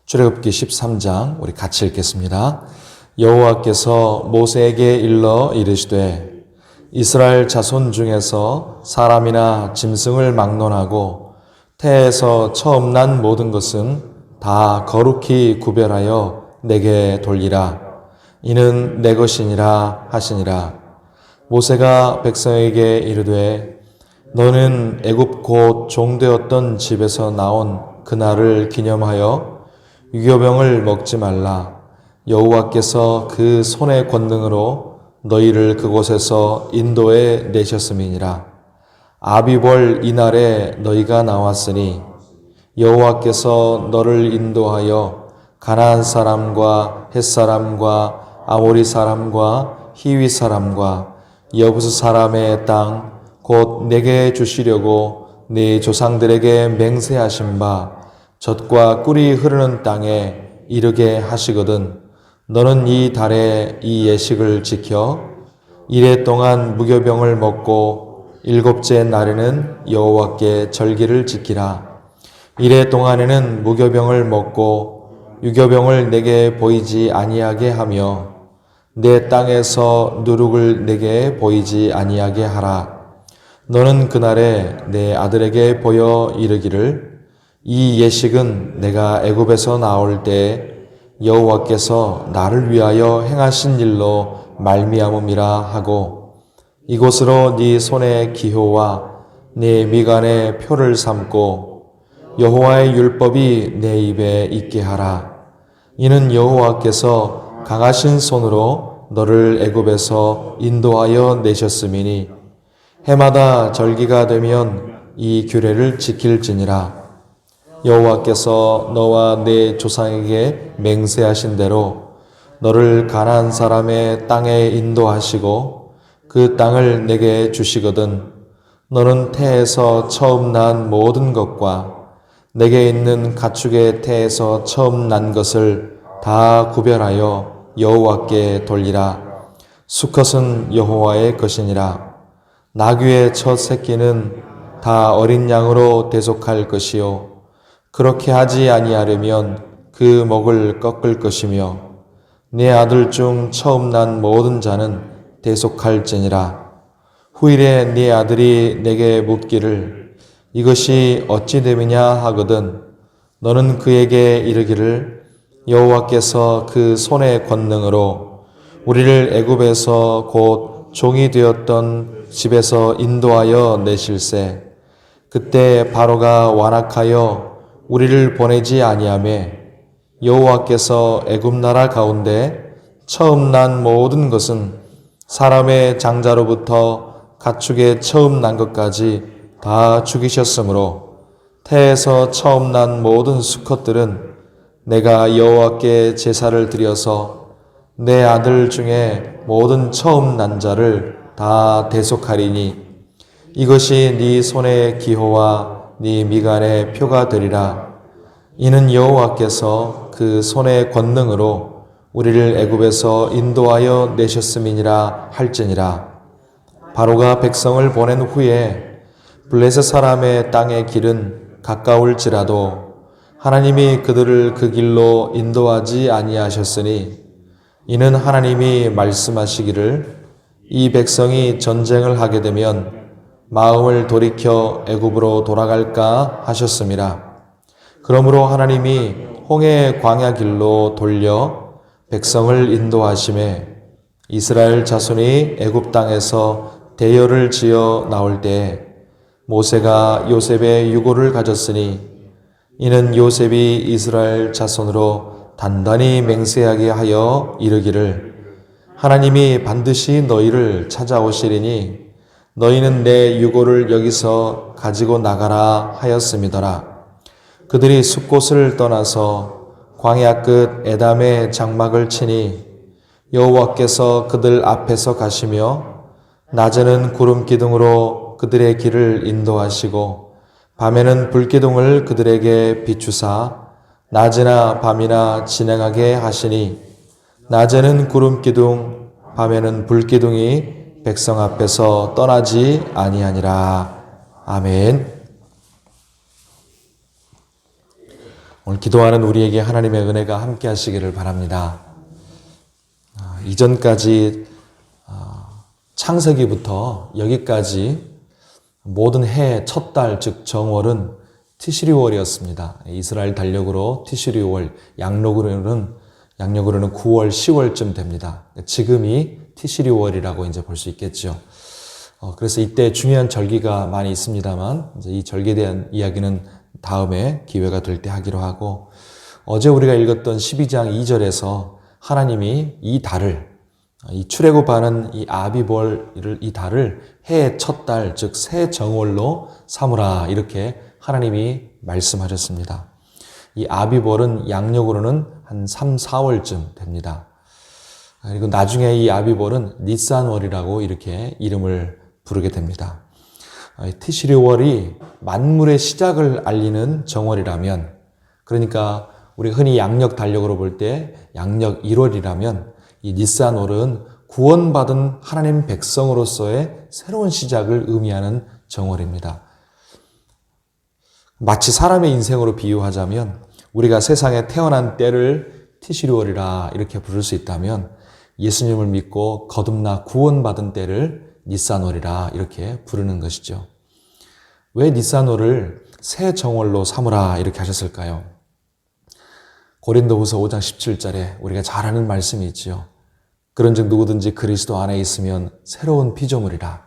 출애굽기 13장 우리 같이 읽겠습니다. 여호와께서 모세에게 일러 이르시되 이스라엘 자손 중에서 사람이나 짐승을 막론하고 태에서 처음 난 모든 것은 다 거룩히 구별하여 내게 돌리라. 이는 내 것이니라 하시니라. 모세가 백성에게 이르되 너는 애굽 곧 종되었던 집에서 나온 그날을 기념하여 유교병을 먹지 말라. 여호와께서 그 손의 권능으로 너희를 그곳에서 인도해 내셨음이니라. 아비벌 이날에 너희가 나왔으니 여호와께서 너를 인도하여 가나안 사람과 헷 사람과 아모리 사람과 히위 사람과 여부스 사람의 땅 곧 내게 주시려고 네 조상들에게 맹세하신 바 젖과 꿀이 흐르는 땅에 이르게 하시거든. 너는 이 달에 이 예식을 지켜 이래 동안 무교병을 먹고 일곱째 날에는 여호와께 절기를 지키라. 이래 동안에는 무교병을 먹고 유교병을 내게 보이지 아니하게 하며 내 땅에서 누룩을 내게 보이지 아니하게 하라. 너는 그날에 내 아들에게 보여 이르기를 이 예식은 내가 애굽에서 나올 때 여호와께서 나를 위하여 행하신 일로 말미암음이라 하고 이곳으로 네 손의 기호와 네 미간의 표를 삼고 여호와의 율법이 내 입에 있게 하라. 이는 여호와께서 강하신 손으로 너를 애굽에서 인도하여 내셨음이니 해마다 절기가 되면 이 규례를 지킬지니라. 여호와께서 너와 네 조상에게 맹세하신 대로 너를 가나안 사람의 땅에 인도하시고 그 땅을 내게 주시거든. 너는 태에서 처음 난 모든 것과 내게 있는 가축의 태에서 처음 난 것을 다 구별하여 여호와께 돌리라. 수컷은 여호와의 것이니라. 나귀의 첫 새끼는 다 어린 양으로 대속할 것이요 그렇게 하지 아니하려면 그 목을 꺾을 것이며 네 아들 중 처음 난 모든 자는 대속할지니라. 후일에 네 아들이 내게 묻기를 이것이 어찌 됨이냐 하거든 너는 그에게 이르기를 여호와께서 그 손의 권능으로 우리를 애굽에서 곧 종이 되었던 집에서 인도하여 내실세 그때 바로가 완악하여 우리를 보내지 아니하매 여호와께서 애굽 나라 가운데 처음 난 모든 것은 사람의 장자로부터 가축의 처음 난 것까지 다 죽이셨으므로 태에서 처음 난 모든 수컷들은 내가 여호와께 제사를 드려서 내 아들 중에 모든 처음 난 자를 다 대속하리니 이것이 네 손의 기호와 네 미간의 표가 되리라. 이는 여호와께서 그 손의 권능으로 우리를 애굽에서 인도하여 내셨음이니라 할지니라. 바로가 백성을 보낸 후에 블레셋 사람의 땅의 길은 가까울지라도 하나님이 그들을 그 길로 인도하지 아니하셨으니 이는 하나님이 말씀하시기를 이 백성이 전쟁을 하게 되면 마음을 돌이켜 애굽으로 돌아갈까 하셨음이라. 그러므로 하나님이 홍해의 광야 길로 돌려 백성을 인도하심에 이스라엘 자손이 애굽 땅에서 대열을 지어 나올 때에 모세가 요셉의 유고를 가졌으니 이는 요셉이 이스라엘 자손으로 단단히 맹세하게 하여 이르기를 하나님이 반드시 너희를 찾아오시리니 너희는 내 유고를 여기서 가지고 나가라 하였음이더라. 그들이 숲곳을 떠나서 광야 끝 에담의 장막을 치니 여호와께서 그들 앞에서 가시며 낮에는 구름 기둥으로 그들의 길을 인도하시고 밤에는 불기둥을 그들에게 비추사 낮이나 밤이나 진행하게 하시니 낮에는 구름 기둥 밤에는 불기둥이 백성 앞에서 떠나지 아니하니라. 아멘. 오늘 기도하는 우리에게 하나님의 은혜가 함께 하시기를 바랍니다. 이전까지 창세기부터 여기까지 모든 해의 첫 달, 즉 정월은 티시리월이었습니다. 이스라엘 달력으로 티시리월, 양력으로는 9월, 10월쯤 됩니다. 지금이 티시리월이라고 이제 볼 수 있겠죠. 그래서 이때 중요한 절기가 많이 있습니다만, 이제 이 절기에 대한 이야기는 다음에 기회가 될 때 하기로 하고, 어제 우리가 읽었던 12장 2절에서 하나님이 이 달을, 이 출애굽하는 이 아비벌, 이 달을 해의 첫 달, 즉 새 정월로 삼으라, 이렇게 하나님이 말씀하셨습니다. 이 아비벌은 양력으로는 한 3, 4월쯤 됩니다. 그리고 나중에 이 아비벌은 니산월이라고 이렇게 이름을 부르게 됩니다. 티시리월이 만물의 시작을 알리는 정월이라면, 그러니까 우리가 흔히 양력 달력으로 볼 때 양력 1월이라면 이 니산월은 구원받은 하나님 백성으로서의 새로운 시작을 의미하는 정월입니다. 마치 사람의 인생으로 비유하자면 우리가 세상에 태어난 때를 티시리월이라 이렇게 부를 수 있다면, 예수님을 믿고 거듭나 구원받은 때를 니산월이라 이렇게 부르는 것이죠. 왜 니산월을 새 정월로 삼으라 이렇게 하셨을까요? 고린도후서 5장 17절에 우리가 잘 아는 말씀이 있지요. 그런즉 누구든지 그리스도 안에 있으면 새로운 피조물이라.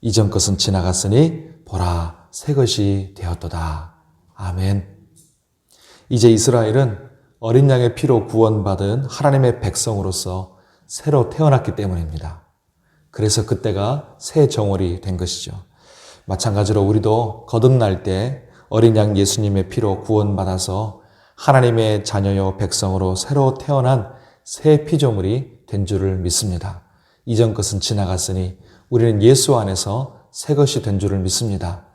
이전 것은 지나갔으니 보라 새 것이 되었도다. 아멘. 이제 이스라엘은 어린 양의 피로 구원받은 하나님의 백성으로서 새로 태어났기 때문입니다. 그래서 그때가 새 정월이 된 것이죠. 마찬가지로 우리도 거듭날 때 어린 양 예수님의 피로 구원받아서 하나님의 자녀요 백성으로 새로 태어난 새 피조물이 된 줄을 믿습니다. 이전 것은 지나갔으니 우리는 예수 안에서 새 것이 된 줄을 믿습니다.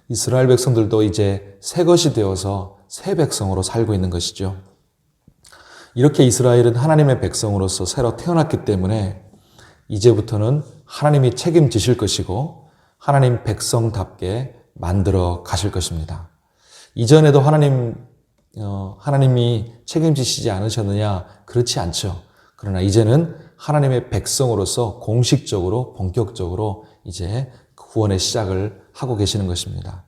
이스라엘 백성들도 이제 새 것이 되어서 새 백성으로 살고 있는 것이죠. 이렇게 이스라엘은 하나님의 백성으로서 새로 태어났기 때문에 이제부터는 하나님이 책임지실 것이고 하나님 백성답게 만들어 가실 것입니다. 이전에도 하나님이 책임지시지 않으셨느냐? 그렇지 않죠. 그러나 이제는 하나님의 백성으로서 공식적으로, 본격적으로 이제 구원의 시작을 하고 계시는 것입니다.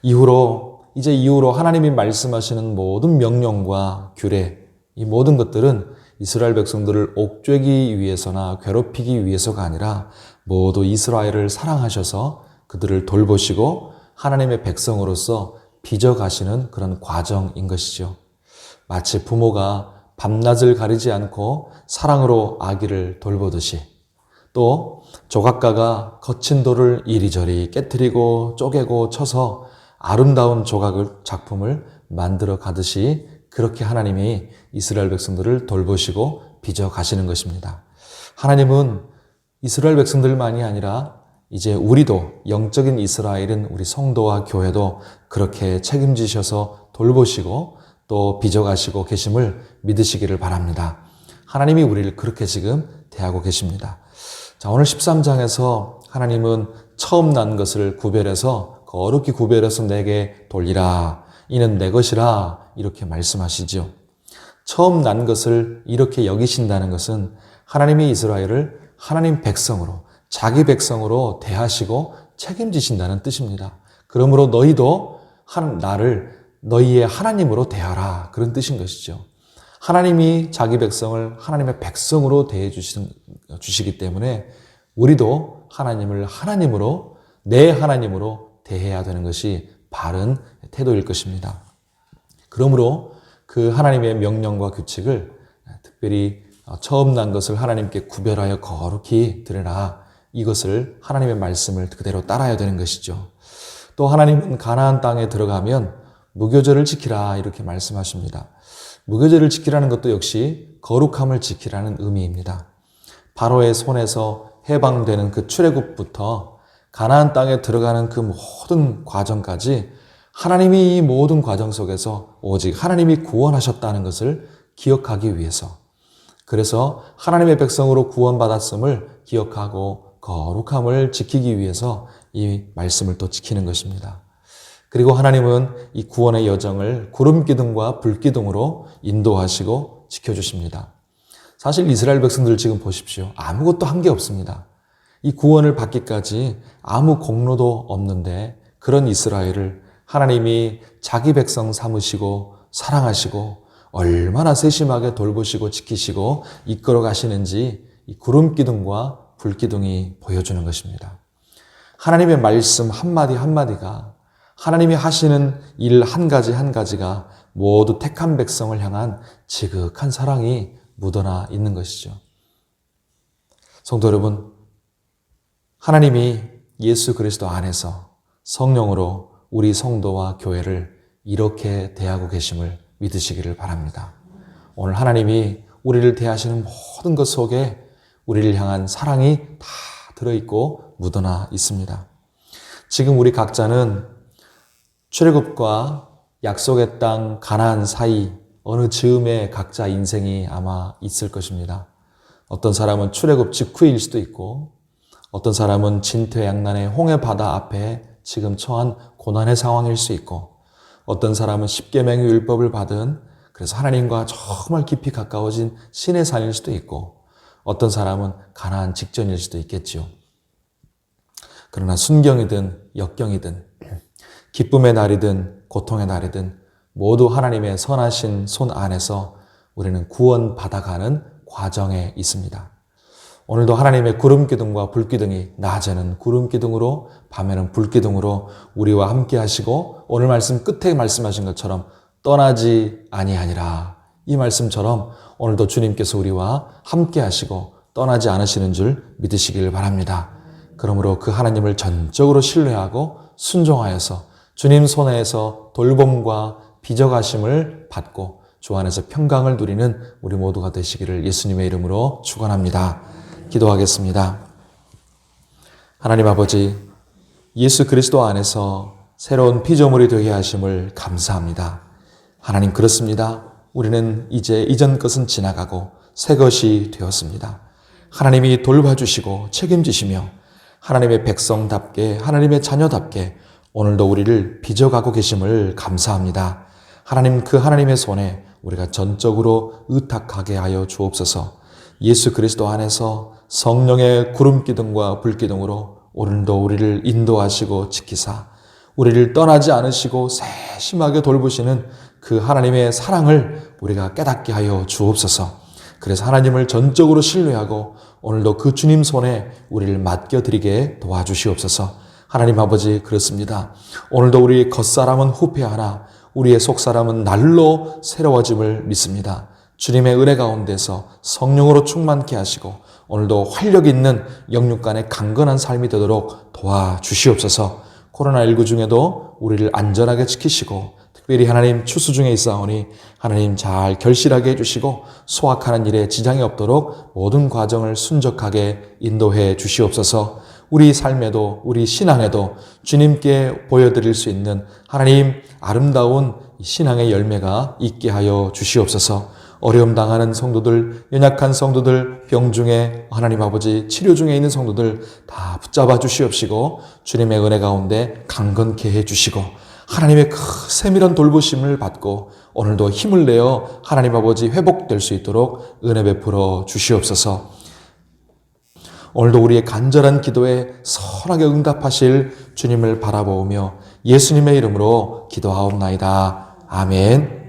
이후로 하나님이 말씀하시는 모든 명령과 규례, 이 모든 것들은 이스라엘 백성들을 옥죄기 위해서나 괴롭히기 위해서가 아니라 모두 이스라엘을 사랑하셔서 그들을 돌보시고 하나님의 백성으로서 빚어가시는 그런 과정인 것이죠. 마치 부모가 밤낮을 가리지 않고 사랑으로 아기를 돌보듯이, 또 조각가가 거친 돌을 이리저리 깨트리고 쪼개고 쳐서 아름다운 작품을 만들어 가듯이 그렇게 하나님이 이스라엘 백성들을 돌보시고 빚어 가시는 것입니다. 하나님은 이스라엘 백성들만이 아니라 이제 우리도, 영적인 이스라엘인 우리 성도와 교회도 그렇게 책임지셔서 돌보시고 또 빚어 가시고 계심을 믿으시기를 바랍니다. 하나님이 우리를 그렇게 지금 대하고 계십니다. 자, 오늘 13장에서 하나님은 처음 난 것을 구별해서 거룩히 구별해서 내게 돌리라. 이는 내 것이라 이렇게 말씀하시죠. 처음 난 것을 이렇게 여기신다는 것은 하나님이 이스라엘을 하나님 백성으로, 자기 백성으로 대하시고 책임지신다는 뜻입니다. 그러므로 너희도 나를 너희의 하나님으로 대하라, 그런 뜻인 것이죠. 하나님이 자기 백성을 하나님의 백성으로 대해 주시기 때문에 우리도 하나님을 하나님으로, 내 하나님으로 대해야 되는 것이 바른 태도일 것입니다. 그러므로 그 하나님의 명령과 규칙을 특별히 처음 난 것을 하나님께 구별하여 거룩히 드리라, 이것을 하나님의 말씀을 그대로 따라야 되는 것이죠. 또 하나님은 가나안 땅에 들어가면 무교절을 지키라 이렇게 말씀하십니다. 무교절을 지키라는 것도 역시 거룩함을 지키라는 의미입니다. 바로의 손에서 해방되는 그 출애굽부터 가나안 땅에 들어가는 그 모든 과정까지 하나님이 이 모든 과정 속에서 오직 하나님이 구원하셨다는 것을 기억하기 위해서, 그래서 하나님의 백성으로 구원받았음을 기억하고 거룩함을 지키기 위해서 이 말씀을 또 지키는 것입니다. 그리고 하나님은 이 구원의 여정을 구름기둥과 불기둥으로 인도하시고 지켜주십니다. 사실 이스라엘 백성들 지금 보십시오. 아무것도 한 게 없습니다. 이 구원을 받기까지 아무 공로도 없는데 그런 이스라엘을 하나님이 자기 백성 삼으시고 사랑하시고 얼마나 세심하게 돌보시고 지키시고 이끌어 가시는지 이 구름기둥과 불기둥이 보여주는 것입니다. 하나님의 말씀 한마디 한마디가 하나님이 하시는 일 한 가지 한 가지가 모두 택한 백성을 향한 지극한 사랑이 묻어나 있는 것이죠. 성도 여러분, 하나님이 예수 그리스도 안에서 성령으로 우리 성도와 교회를 이렇게 대하고 계심을 믿으시기를 바랍니다. 오늘 하나님이 우리를 대하시는 모든 것 속에 우리를 향한 사랑이 다 들어있고 묻어나 있습니다. 지금 우리 각자는 출애굽과 약속의 땅 가나안 사이 어느 즈음에 각자 인생이 아마 있을 것입니다. 어떤 사람은 출애굽 직후일 수도 있고 어떤 사람은 진퇴양난의 홍해 바다 앞에 지금 처한 고난의 상황일 수 있고 어떤 사람은 십계명의 율법을 받은 그래서 하나님과 정말 깊이 가까워진 신의 산일 수도 있고 어떤 사람은 가나안 직전일 수도 있겠지요. 그러나 순경이든 역경이든 기쁨의 날이든 고통의 날이든 모두 하나님의 선하신 손 안에서 우리는 구원받아가는 과정에 있습니다. 오늘도 하나님의 구름기둥과 불기둥이 낮에는 구름기둥으로 밤에는 불기둥으로 우리와 함께 하시고 오늘 말씀 끝에 말씀하신 것처럼 떠나지 아니하니라 이 말씀처럼 오늘도 주님께서 우리와 함께 하시고 떠나지 않으시는 줄 믿으시길 바랍니다. 그러므로 그 하나님을 전적으로 신뢰하고 순종하여서 주님 손에서 돌봄과 빚어가심을 받고 주 안에서 평강을 누리는 우리 모두가 되시기를 예수님의 이름으로 축원합니다. 기도하겠습니다. 하나님 아버지, 예수 그리스도 안에서 새로운 피조물이 되게 하심을 감사합니다. 하나님 그렇습니다. 우리는 이제 이전 것은 지나가고 새 것이 되었습니다. 하나님이 돌봐주시고 책임지시며 하나님의 백성답게 하나님의 자녀답게 오늘도 우리를 빚어가고 계심을 감사합니다. 하나님 그 하나님의 손에 우리가 전적으로 의탁하게 하여 주옵소서. 예수 그리스도 안에서 성령의 구름기둥과 불기둥으로 오늘도 우리를 인도하시고 지키사 우리를 떠나지 않으시고 세심하게 돌보시는 그 하나님의 사랑을 우리가 깨닫게 하여 주옵소서. 그래서 하나님을 전적으로 신뢰하고 오늘도 그 주님 손에 우리를 맡겨드리게 도와주시옵소서. 하나님 아버지 그렇습니다. 오늘도 우리 겉사람은 후패하나 우리의 속사람은 날로 새로워짐을 믿습니다. 주님의 은혜 가운데서 성령으로 충만케 하시고 오늘도 활력 있는 영육 간의 강건한 삶이 되도록 도와주시옵소서. 코로나19 중에도 우리를 안전하게 지키시고 특별히 하나님 추수 중에 있사오니 하나님 잘 결실하게 해주시고 소확하는 일에 지장이 없도록 모든 과정을 순적하게 인도해 주시옵소서. 우리 삶에도 우리 신앙에도 주님께 보여드릴 수 있는 하나님 아름다운 신앙의 열매가 있게 하여 주시옵소서. 어려움 당하는 성도들, 연약한 성도들, 병 중에 하나님 아버지 치료 중에 있는 성도들 다 붙잡아 주시옵시고 주님의 은혜 가운데 강건케 해주시고 하나님의 그 세밀한 돌보심을 받고 오늘도 힘을 내어 하나님 아버지 회복될 수 있도록 은혜 베풀어 주시옵소서. 오늘도 우리의 간절한 기도에 선하게 응답하실 주님을 바라보며 예수님의 이름으로 기도하옵나이다. 아멘.